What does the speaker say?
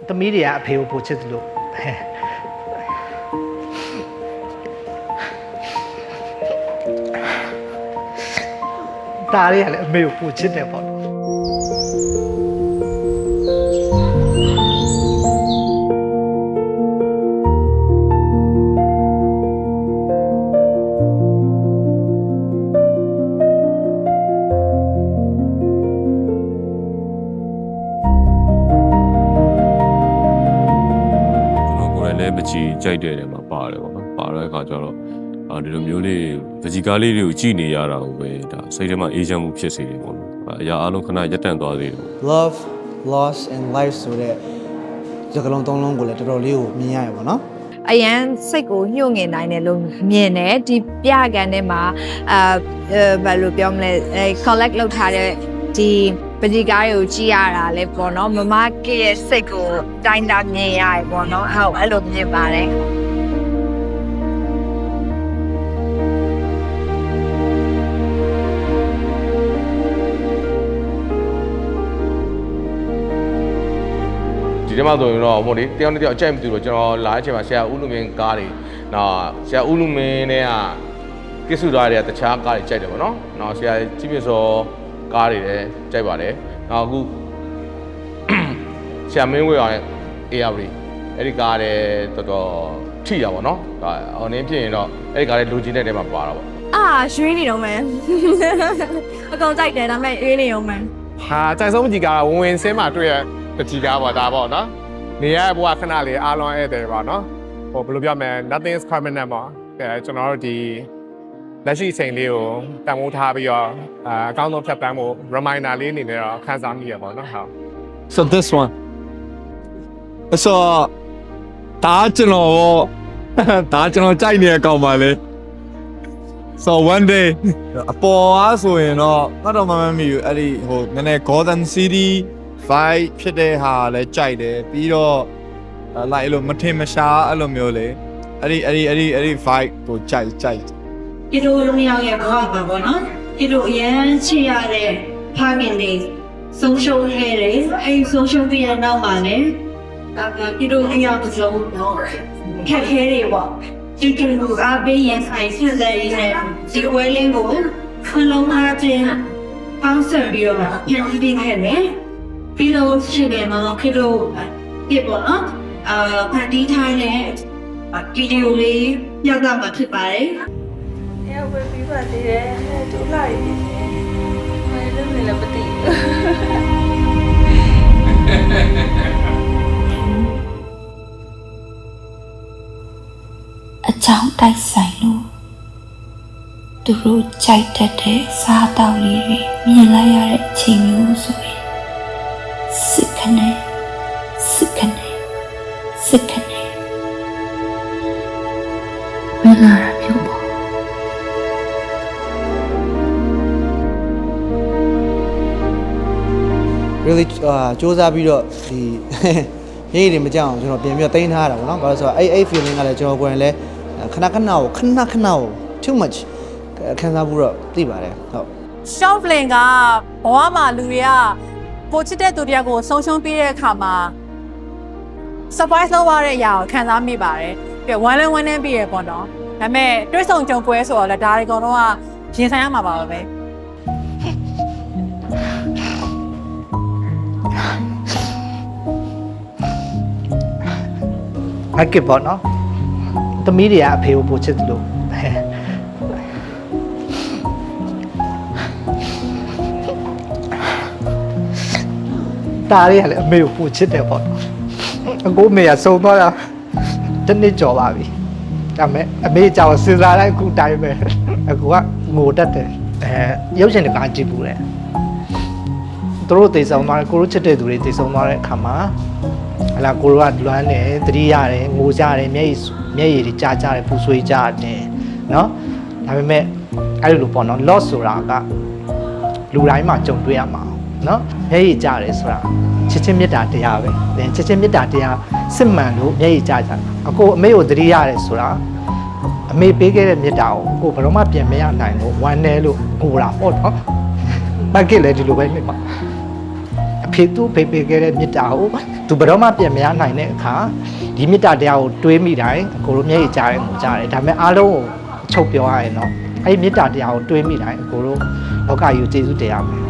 သမီးတွေကအဖေကိုပိုချစ်တယ်လို့ဒါလေးကလည်းအမေကိုပိုချစ်တယ်ပေါ့နော်ပကြီးကြိုက်တဲ့နေမှာပါတယ်ပေါ့နော်ပါတဲ့အခါကျတော့ဒီလိုမျိုးလေးပကြီးကားလေးတွေကိုကြည့်နေရတာကိုပဲဒါစိတ်ထဲမှာအေးချမ်းမှုဖြစ်စေတယ်ပေါ့နော်အရာအလုံးခဏရပ်တန့်သွားသေးတယ် love loss and life ဆိုတဲ့စကားလုံးသုံးလုံးကိုလည်းတော်တော်လေးကိုမြင်ရတယ်ပေါ့နော်အရန်စိတ်ကိုညှို့ငင်နိုင်တယ်လို့မြင်တယ်ဒီပြကန်ထဲမှာဘယ်လိုပြောမလဲcollect လုပ်ထားတဲ့ဒီပဒီကားကိုကြည့်ရတာလေပေါ့နော်မမကရဲ့စိတ်ကိုတိုင်းတာမြင်ရရပေါ့နော်ဟုတ်အဲ့လိုမြင်ပါတယ်ဒီထဲမှာဆိုရင်တော့ဟိုလေတယောက်နဲ့တယောက်အကြိုက်မတူလို့ကျွန်တော်လာတဲ့အချိန်မှာဆရာဦးလူမင်းကားတွေနော်ဆရာဦးလူမင်းနဲ့ကကိစုသားတွေကတခြားကားတွေကြိုက်တယ်ပေါ့နော်နော်ဆရာကြီးပြစောကားတွေလည်းကြိုက်ပါတယ်နောက်အခုဆရာမင်းဝေအောင်ရဲ့ ARV အဲ့ဒီကားလည်းတော်တော်ထိတာပေါ့နော်ဒါဟိုနင်းဖြစ်ရင်တော့အဲ့ဒီကားလည်းလူချင်းတဲ့ထဲမှာပါတာပေါ့ရွှေနေတော့မယ်အကောင်ကြိုက်တယ်ဒါပေမဲ့ရွှေနေအောင်မယ်ဟာကြိုက်ဆုံးပကြီးကားဝင်ဝင်ဆင်းမှာတွေ့ရပကြီးကားပေါ့ဒါပေါ့နော်နေရဘွားခဏလေးအားလုံးဧည့်တယ်ပေါ့နော်ဟိုဘယ်လိုပြောမလဲ nothing is permanent ပေါ့ကျွန်တော်တို့ဒီလက်ရှိအချိန်လေးကိုတန်ဖိုးထားပြီးတော့အကောင်းဆုံးဖြတ်တန်းဖို့ reminder လေးအနေနဲ့တော့ခန်းစားမိရပါတော့ဟုတ် So this one so ဒါကျွန်တော်ကြိုက်နေတဲ့အကောင်ပါလေ So one day အပေါ်အားဆိုရင်တော့တော့မမမီဘူးအဲ့ဒီဟိုနည်းနည်း Gotham City vibe ဖြစ်တဲ့ဟာလည်းကြိုက်တယ်ပြီးတော့like အဲ့လိုမထင်မရှားအဲ့လိုမျိုးလေအဲ့ဒီ vibe ကိုကြိုက်ဒီလိုလူမျိုးရဲ့ဘောပါဘောနော်ဒီလိုအရန်ချစ်ရတဲ့ဖခင်တွေဆုံးရှုံးခဲ့တယ်အဲ့ဆုံးရှုံးပြီးတဲ့နောက်မှာလည်းဒီလိုအရာတစ်စုံခက်ခဲတွေပေါ့ဒီကလူအားပေးရင်ဆိုင်ဆက်တဲ့ဒီဝဲလင်းကိုခလုံးအားချင်းပေါင်းစပ်ပြီးတော့ပြန်ပြီးခဲ့တယ်ပြီးတော့ရှိတယ်နော်ခေလို့ဒီပေါ့နော်ဖန်တီးထားတဲ့ဗီဒီယိုလေးရောက်တော့မှဖြစ်ပါတယ်ဝယ်ပြီးပါသေးတယ်တူလာရည်ဝယ်လို့လည်းမသိအချောင်းတိုက်ဆိုင်လို့သူတို့ကြိုက်တတ်တဲ့စားတောက်လေးတွေမြင်လိုက်ရတဲ့အချိန်မျိုးဆိုရင်စစ်ခနဲ့ဝင်လာတာမျိုးပေါ့really စူးစမ်းပြီးတော့ဒီရေးတွေမကြောက်အောင်ကျွန်တော်ပြန်ပြီးတော့တင်ထားတာပေါ့နော်ဘာလို့ဆိုတော့အဲ့ feeling ကလည်းကျွန်တော်ကိုယ်တိုင်လည်းခဏကို too much ခံစားမှုတော့သိပါတယ်ဟုတ် short film ကဘဝမှာလူတွေကပိုချစ်တဲ့သူတယောက်ကိုဆုံးရှုံးပေးတဲ့အခါမှာ surprise လုပ်ရတဲ့အရာကိုခံစားမိပါတယ်ပြီးဝမ်းလဲဝမ်းနှင်းပြီးရပေါ့နော်ဒါပေမဲ့တွဲဆုံကြုံပွဲဆိုတော့လည်းဒါတွေကတော့ရင်ဆိုင်ရမှာပါပဲ အကစ်ပေါ့နော်သမီးတွေကအဖေကိုပိုချစ်တယ်လို့ဒါလေးကလည်းအမေကိုပိုချစ်တယ်ပေါ့နော်အကိုမေကစုံသွားတာတစ်နှစ်ကျော်ပါပြီဒါပေမဲ့အမေကြောင့်စဉ်းစားလိုက်အခုတိုင်းပဲအကိုကငိုတတ်တယ်ရုပ်ရှင်တကားကြည့်ဘူးလေသူတို့တေဆောင်သွားတယ်ကိုတို့ချစ်တဲ့သူတွေတေဆောင်သွားတဲ့အခါမှာဟလာကိုတို့ကလွမ်းတယ်သတိရတယ်ငိုကြတယ်မျက်ရည်တွေကြားကြတယ်ပူဆွေးကြတယ်နော်ဒါပေမဲ့အဲ့လိုပေါ့နော် loss ဆိုတာကလူတိုင်းမှာကြုံတွေ့ရမှာနော်မျက်ရည်ကြားတယ်ဆိုတာချစ်ချင်းမေတ္တာတရားပဲချစ်ချင်းမေတ္တာတရားစစ်မှန်လို့မျက်ရည်ကြားကြတယ်အကိုအမေကိုသတိရတယ်ဆိုတာအမေပေးခဲ့တဲ့မေတ္တာကိုဘယ်တော့မှပြင်မရနိုင်လို့ဝမ်းနေလို့ငိုတာပေါ့နော်ဘက်ကလည်းဒီလိုပဲနေမှာအ ဖေသူ့ဖေပေးခဲ့တဲ့မေတ္တာကိုသူဘယ်တော့မှပြင်မရနိုင်တဲ့အခါဒီမေတ္တာတရားကိုတွေးမိတိုင်းအကိုတို့မျက်ရည်ကြားတယ်ငိုကြတယ်ဒါပေမဲ့အားလုံးကိုချုပ်ပြောရရင်တော့အဲ့ဒီမေတ္တာတရားကိုတွေးမိတိုင်းအကိုတို့လောကကြီးကိုကျေးဇူးတင်ရမယ်